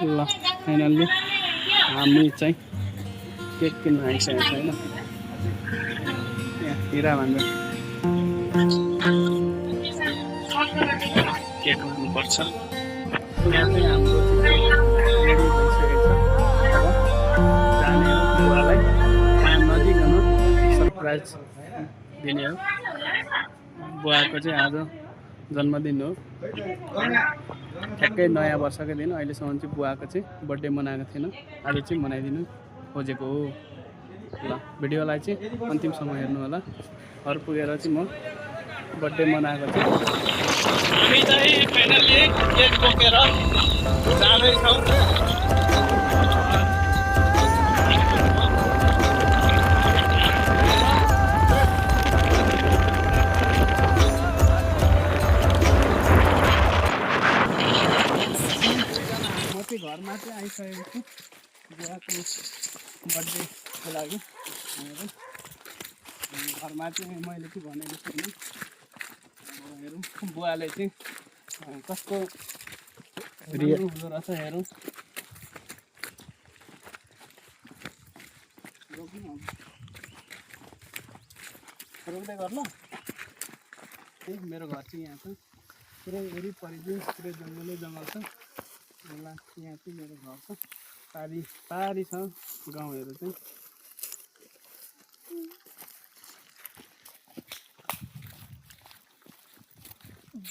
ल फाइनल्ली हामी चाहिँ केक किन्न आइसकेको छ होइन। यहाँ हिरा भन्छ केक लानुपर्छ। यहाँ चाहिँ हाम्रो रेडी भइसकेको छ। अब जाने हो बुवालाई त्यहाँ नजिकमा सरप्राइज दिने हो। बुवाको चाहिँ आज जन्मदिन हो, ठ्याक्कै नयाँ वर्षकै दिन। अहिलेसम्म चाहिँ बुवाको चाहिँ बर्थडे मनाएको थिएन, आज चाहिँ मनाइदिनु खोजेको हो। ल भिडियोलाई चाहिँ अन्तिमसम्म हेर्नु होला। घर पुगेर चाहिँ म बर्थडे मनाएको चाहिँ हामी चाहिँ फाइनल्ली केक बोकेर जाँदैछौँ। घरमा चाहिँ आइसकेको छु बुवाको बर्थडेको लागि भनेर। घरमा चाहिँ मैले चाहिँ भनेको छुइनँ। हेरौँ बुवाले चाहिँ कस्तो हुँदो रहेछ हेरौँ। रोक्दै गर्नु त्यही मेरो घर चाहिँ यहाँ छ। पुरै वरिपरि चाहिँ पुरै जङ्गलै जङ्गल छ। ल यहाँ चाहिँ मेरो घर छ। पारी छ गाउँहरू चाहिँ।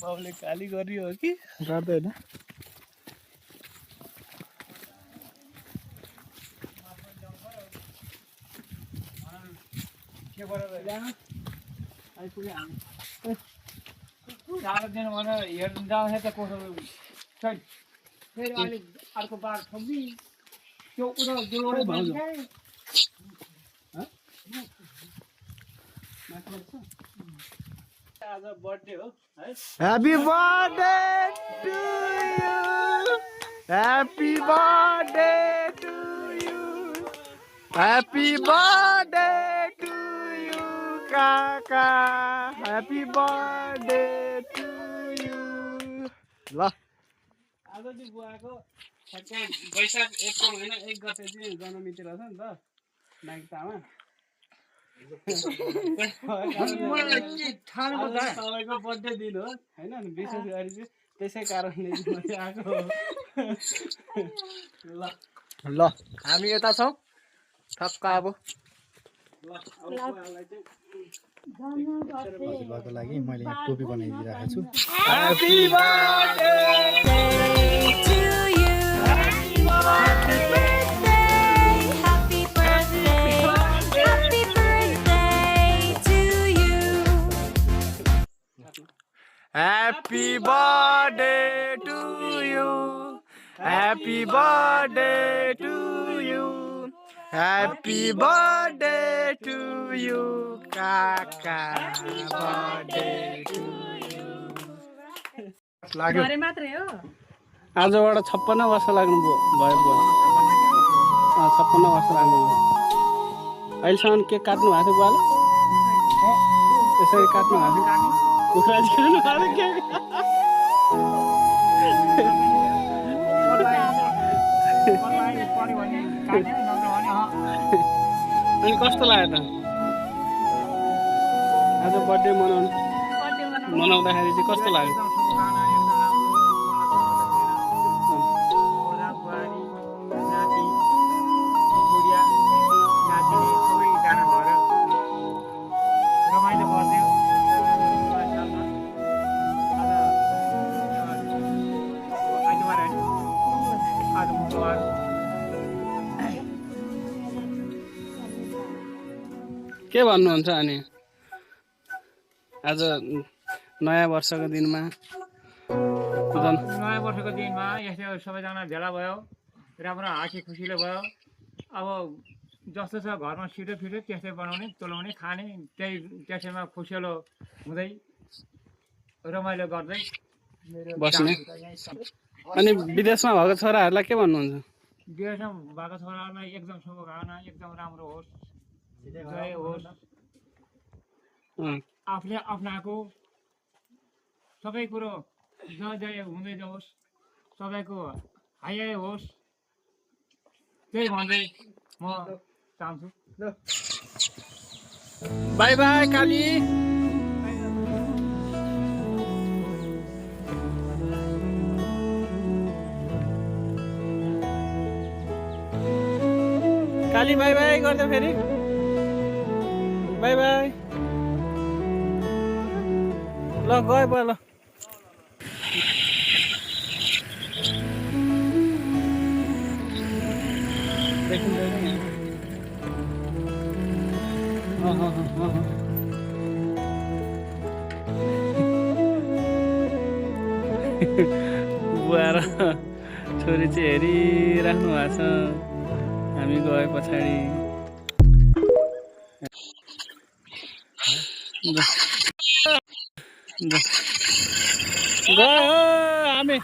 बाउले गाली गरियो हो कि गर्दैन? आइपुग्यो हामी। हेर्नु जाँदा त कसो छैन। फेरि अलिक अर्को बार ठोक्दी त्यो उनीहरू आज बर्थडे हो है। Happy birthday to you. Happy birthday to you. Happy birthday to you, Kaka. Happy birthday to you. ल आज चाहिँ बुवाको ठ्याक्कै वैशाख 1 महिना 1 गते चाहिँ जन्ममिति रहेछ नि त नागतामा। तपाईँको बर्थडे दिन हो होइन, विशेष गरी चाहिँ त्यसै कारणले चाहिँ आएको हो। ल हामी यता छौँ ठक्क अब हजुरबाको लागि मैले यहाँ टोपी बनाइदिइरहेको छु। Happy birthday to you. Happy birthday, happy birthday, happy birthday to you. Happy birthday to you. Happy birthday to you. Happy birthday to you, Kaka. Birthday to you. लाग्यो आजबाट 56 वर्ष लाग्नु भयो बुवा। 56 वर्ष लाग्नु भयो। अहिलेसम्म केक काट्नु भएको थियो बुवाले? त्यसरी काट्नु भएको थियो? कुखुरा खानु भएको केक? अनि कस्तो लाग्यो त आज बर्थडे मनाउँदाखेरि चाहिँ कस्तो लाग्यो? के भन्नुहुन्छ अनि आज नयाँ वर्षको दिनमा? नयाँ वर्षको दिनमा यस्तो सबैजना भेला भयो, राम्रो हाँसी खुसीले भयो। अब जस्तो छ घरमा छिटो फिटो त्यस्तै बनाउने, तुलाउने, खाने, त्यसैमा खुसियालो हुँदै रमाइलो गर्दै बस्ने। अनि विदेशमा भएको छोराहरूलाई के भन्नुहुन्छ? विदेशमा भएको छोराहरूलाई एकदम शुभकामना, एकदम राम्रो होस्, जय होस्, आफूले अप्नाएको सबै कुरो जय जय हुँदै जाओस्, सबैको हाई होस् त्यही भन्दै म चाहन्छु। By by Kali. Kali Bai by गर्दै फेरि बाई बाई। ल गयो भयो ल। बुवा र छोरी चाहिँ हेरिराख्नु भएको छ हामी गए पछाडि। गयो हामी।